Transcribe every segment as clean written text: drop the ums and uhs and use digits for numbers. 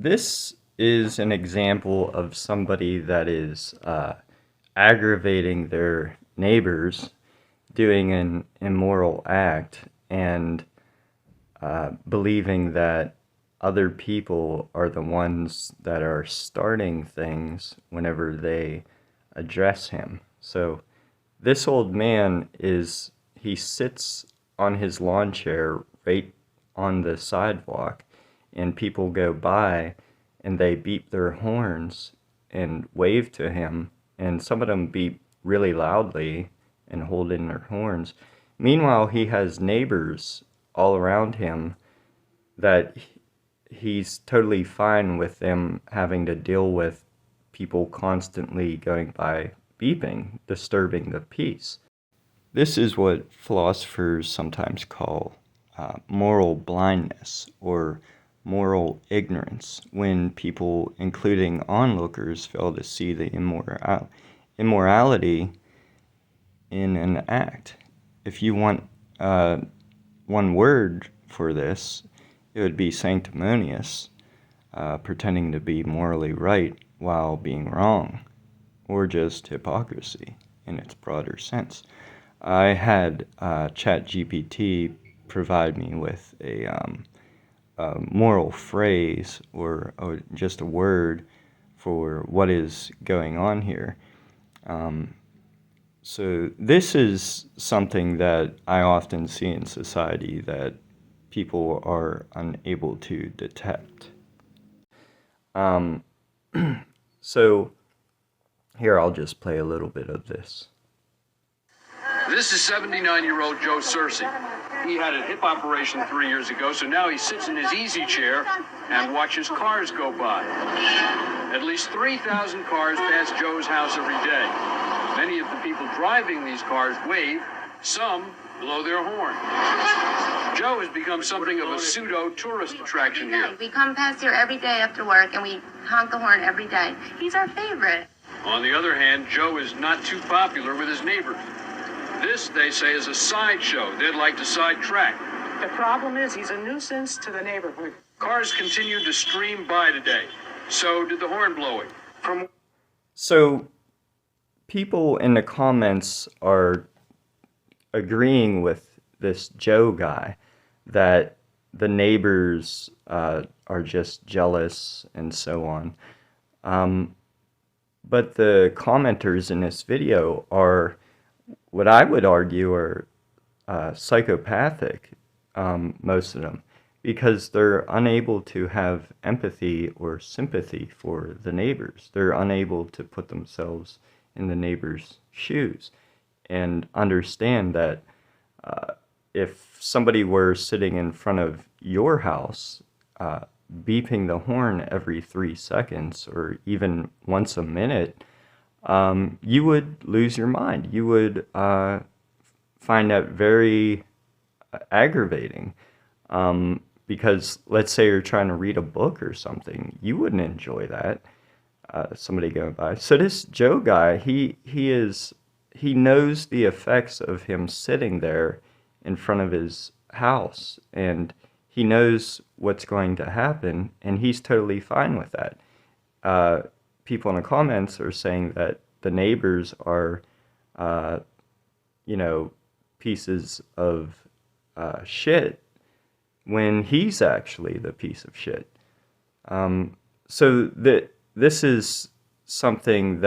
This is an example of somebody that is aggravating their neighbors, doing an immoral act, and believing that other people are the ones that are starting things whenever they address him. So this old man he sits on his lawn chair right on the sidewalk, and people go by and they beep their horns and wave to him, and some of them beep really loudly and hold in their horns. Meanwhile, he has neighbors all around him that he's totally fine with them having to deal with people constantly going by beeping, disturbing the peace. This is what philosophers sometimes call moral blindness or moral ignorance, when people, including onlookers, fail to see the immorality in an act. If you want one word for this, it would be sanctimonious, pretending to be morally right while being wrong, or just hypocrisy in its broader sense. I had ChatGPT provide me with a moral phrase or just a word for what is going on here. So this is something that I often see in society that people are unable to detect. So here, I'll just play a little bit of this. This is 79-year-old Joe Searcy. He had a hip operation 3 years ago, so now he sits in his easy chair and watches cars go by. At least 3,000 cars pass Joe's house every day. Many of the people driving these cars wave, some blow their horn. Joe has become something of a pseudo-tourist attraction here. We come past here every day after work, and we honk the horn every day. He's our favorite. On the other hand, Joe is not too popular with his neighbors. This, they say, is a sideshow. They'd like to sidetrack. The problem is he's a nuisance to the neighborhood. Cars continued to stream by today. So did the horn blowing. So people in the comments are agreeing with this Joe guy that the neighbors are just jealous and so on. But the commenters in this video are, what I would argue, are psychopathic, most of them, because they're unable to have empathy or sympathy for the neighbors. They're unable to put themselves in the neighbors' shoes and understand that if somebody were sitting in front of your house, beeping the horn every 3 seconds or even once a minute, you would lose your mind. You would find that very aggravating, because let's say you're trying to read a book or something, you wouldn't enjoy that, somebody going by. So this Joe guy, he knows the effects of him sitting there in front of his house, and he knows what's going to happen, and he's totally fine with that. People in the comments are saying that the neighbors are, pieces of shit, when he's actually the piece of shit. So this is something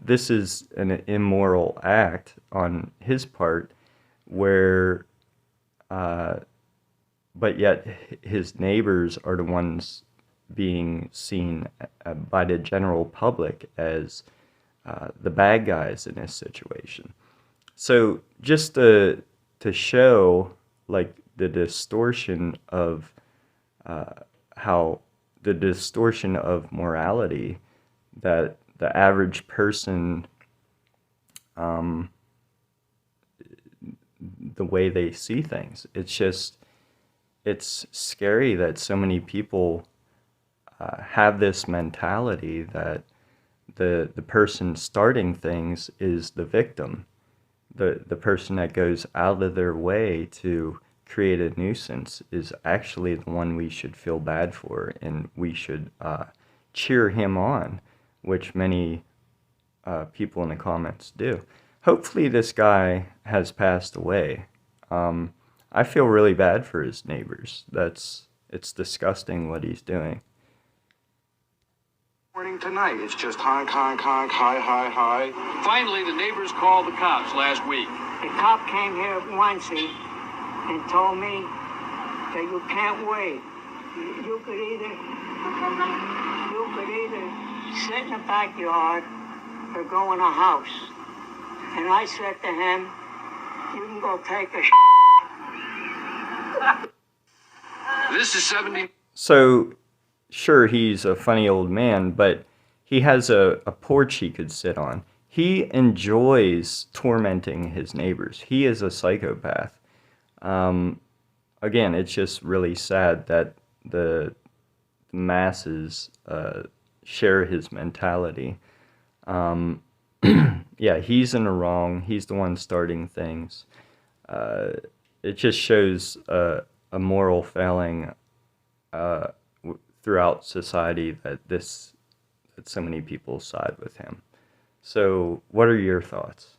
this is an immoral act on his part, where, but yet his neighbors are the ones being seen by the general public as the bad guys in this situation. So just to show like the distortion of morality that the average person, the way they see things, it's scary that so many people have this mentality that the person starting things is the victim, the person that goes out of their way to create a nuisance is actually the one we should feel bad for, and we should cheer him on, which many people in the comments do. Hopefully this guy has passed away. I feel really bad for his neighbors. It's disgusting what he's doing. Morning tonight, it's just honk, honk, honk, hi, hi, hi. Finally, the neighbors called the cops last week. The cop came here once and told me that you can't wait. You could either sit in the backyard or go in a house. And I said to him, you can go take a This is 70. So, sure, he's a funny old man, but he has a porch he could sit on. He enjoys tormenting his neighbors. He is a psychopath. Again, it's just really sad that the masses share his mentality. Yeah, he's in the wrong. He's the one starting things. It just shows a moral failing throughout society that so many people side with him. So, what are your thoughts?